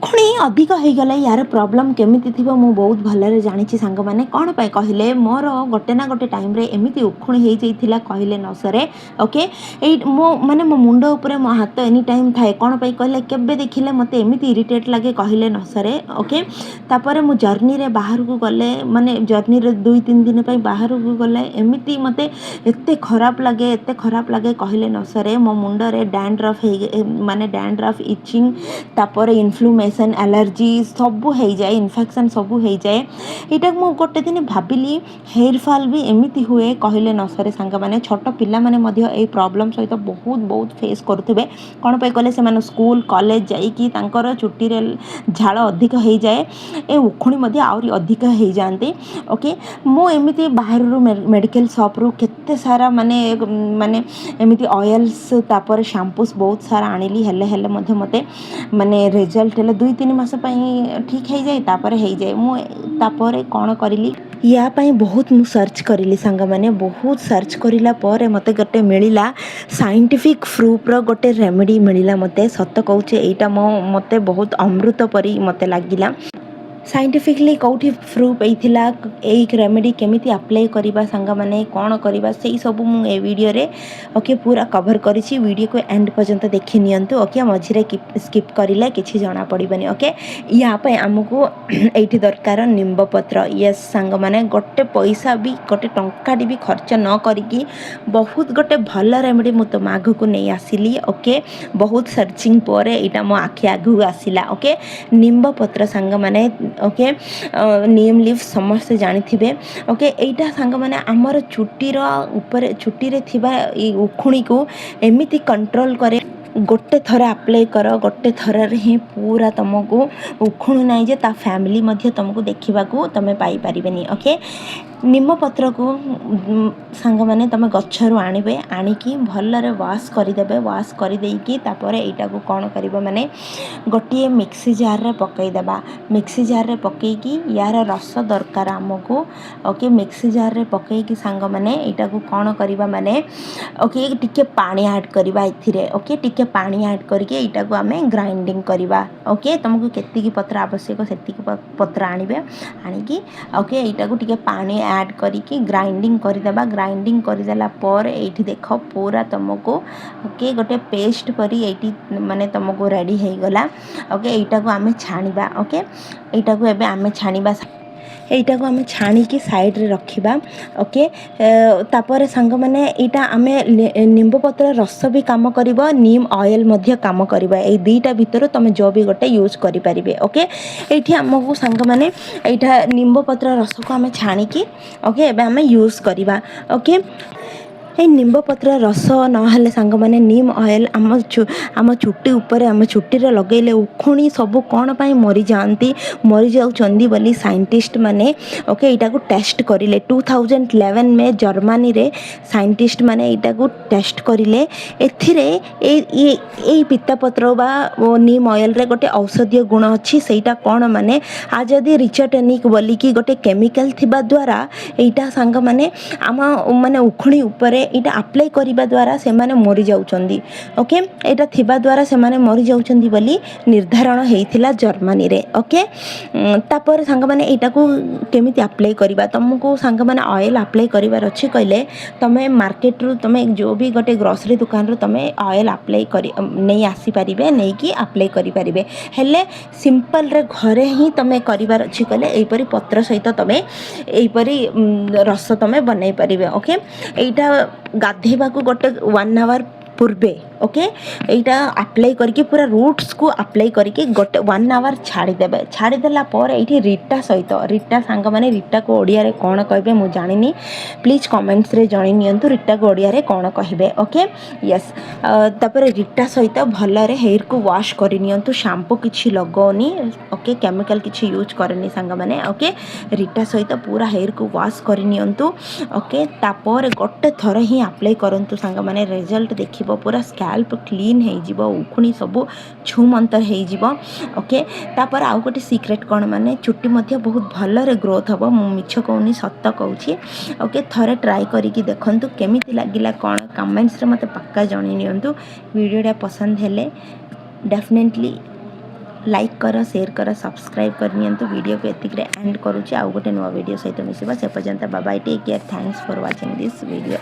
उखुणी अधिक हो गला यार प्रॉब्लम केमिति थिबो मु बहुत भलरे जानिछि सांग माने कोन पाई कहिले मोर गोटे ना गोटे टाइम रे एमिति उखुणी हे जाइथिला कहिले न सरे ओके ए मो माने मो मुंडो ऊपर मो हाथ एनी टाइम थाए कोन पाई कहले केबे देखिले मते एमिति इरिटेट लागे कहिले न सरे ओके तापरे मु जर्नी रे बाहर को गले माने जर्नी रे 2-3 दिन पई बाहर को गले एमिति मते एते खराब लागे कहिले न सरे मो मुंडो रे डैंड्रफ हे माने डैंड्रफ इचिंग तापर इन्फ्लुमेशन एलर्जी सबू हो जाए इन्फेक्शन सबू हो जाए यहाँ मु गोटे दिन भाविली हेयर फॉल भी एमती हुए कहले न सरे सांग माने छोट पिला माने मध्य ए प्रॉब्लम सहित बहुत बहुत फेस करुवे कौन पे कहले से स्कूल कॉलेज जाइकी तांकर चुट्टी रे झाड़ अधिक हो जाए ए उखुणी मध्य आउरी अधिक हो जाते ओके मु एमती बाहर मेडिकल शॉप रु केते सारा माने माने एमती ऑयल्स तापर शैम्पूस बहुत सारा आनिली हेले हेले मध्य मते माने रिजल्ट है 2-3 मास ठीक हो जाए तापर हो जाए मुझे कौन करी या पाई बहुत मु सर्च करी सांग माने बहुत सर्च करिला पर मते गोटे मिलिला साइंटिफिक प्रूफ रो गोटे रेमेडी मिलिला मते सत कहूचे एटा मते बहुत अमृत परी मते लागिला साइंटिफिकली कौटी प्रूफ होता एक रेमेडी केमिति अप्लाई करवा सांग माने कौन करवा से सब मु ए वीडियो रे ओके पूरा कवर करिछि वीडियो को एंड पर्यंत देखि नियंतु ओके मझिरे स्किप करिले किछि जाना पड़िबनी ओके या पे हमको एठी दरकार निंब पत्र यस सांग माने गोटे पैसा भी गोटे टंकाटी भी खर्च न करिकी बहुत गोटे भल रेमेडी मु तो आगु को नहीं आसिली ओके बहुत सर्चिंग पर एटा मो आखि आगु आसिला ओके निंब पत्र सांग माने ओके नीम लीफ समस्त जानी ओके एटा सांग माने आमर चुट्टीर ऊपर चुट्टी रे थिबा ए उखुणी को एमिति कंट्रोल करे गोटे थर अप्लाई कर गोटे थर ही पूरा तुमको उखुणी ना जे ता फैमिली मध्य तुमको देखा तुम पाई परिबेनी ओके निम पत्र को सांग माने तुम गच्छरु आनिबे आनिकी भलरे वाश करदेबे वाश करदेकी तापर एटा को कौन करिबो माने गोटे मिक्सी जार रे पकई देबा मिक्सी जार रे पकईकी यार रस दरकार आमको ओके मिक्सी जार रे पकईकी सांग माने एटा को कौन करिबा माने ओके टिके पानी ऐड करबा एथिरे ओके टिके पानी ऐड करके एटा को आमे ग्राइंडिंग करबा ओके तुमको केतिकी पत्र आवश्यक सेतिकी पत्र आनिबे आनिकी ओके एटा को टिके पानी ऐड करिकी ग्राइंडिंग करदेबा ग्राइंडिंग करदेला पर एठी देख पूरा तुमको ओके गोटे पेस्ट परी एठी माने तुमको रेडी हो गला ओके एटा को आमे छानिबा ओके एटा को एबे आमे छानिबा एटा को आमे छाणी की साइड रे रखिबा ओके तापर संग माने एटा आमे निंब पत्र रस भी काम करिवो नीम ऑयल मध्य काम करिवो ए दुईटा भीतर तमे जो भी गोटे यूज करि परिबे ओके एठी हमकु संग माने एटा निंब पत्र रस को आमे छाणी की ओके एबे आमे यूज करिवा ओके ए निंब पत्र रस नहेले सांग माने नीम ऑयल आम चुट्टी ऊपर आम चुट्टी रे लगेले उखुणी सब कौन पाई मरी जाती मरी जाउछंदी बोली साइंटिस्ट माने ओके एटा को टेस्ट करिले 2011 में जर्मनी रे साइंटिस्ट माने एटा को टेस्ट करिले एथिरे ए पित्ता पत्र बा नीम ऑयल रे गोटे औषधीय गुण अछि सेटा कौन माने आज यदि रिचटेनिक बोली कि गोटे केमिकल थिबा द्वारा एटा सांग माने आम माने उखुणी ऊपर एटा अप्लाई करिबा द्वारा से माने मरी जाउछंदी ओके एटा थिबा द्वारा से माने मरी जाउछंदी बोली निर्धारण हेइथिला जर्मनी रे ओके तापर सांग माने एटा को केमिति अप्लाई करिबा तुमको सांग माने ऑयल अप्लाई करिवार अछि कहले तमे मार्केट रु तमे जो भी गोटे ग्रोसरी दुकान रु तमे ऑयल अप्लाई करी नै आसी परिबे नै कि अप्लाई करि परिबे हेले सिंपल रे घरे ही तमे करिवार अछि कहले एपरी पत्र सहित तमे एपरी रस तमे बनाई परिबे ओके एटा गाधेबा को गोटे 1 our Purve okay Etah apply करके पूरा रूट्स को अप्लाई करके गोटे 1 आवर छाड़ीदेवे छाड़ीदेला पर ये रीटा सहित रीटा सांग माने रीटा को ओडिया रे कौन कहबे मु जानिनी प्लीज कमेंट्स रे जणी नियंतु रीटा को ओडिया रे कौन कहबे ओके यस तापर रीटा सहित भलरे हेयर को वॉश करि नियंतु शैम्पू किछि लगोनी ओके केमिकल किछि यूज करनी सांग माने ओके रीटा सहित पूरा हेयर को वॉश करि नियंतु ओके तापर गोटे थर ही अप्लाई करंतु सांग माने रिजल्ट देखिबो पूरा स्कैल्प क्लीन हो जीवो उखुणी सब छुमंतर हो जीवो ओके तापर आउ गोटे सीक्रेट कौन माने चुट्टी मध्य बहुत भलरे ग्रोथ हम मु मिछ कहूनी सत कहूची ओके थरे ट्राई करिकी देखंतु केमिति लागिला कौन कमेंट्स रे मते पक्का जणी नियंतु वीडियोटा पसंद हेले डेफिनेटली लाइक कर शेयर कर सब्सक्राइब करनी वीडियो को एतिक एंड करुच्ची आउ गोटे नुआ वीडियो सहित मिसवा से पर्यंत bye bye take care thanks for watching this video.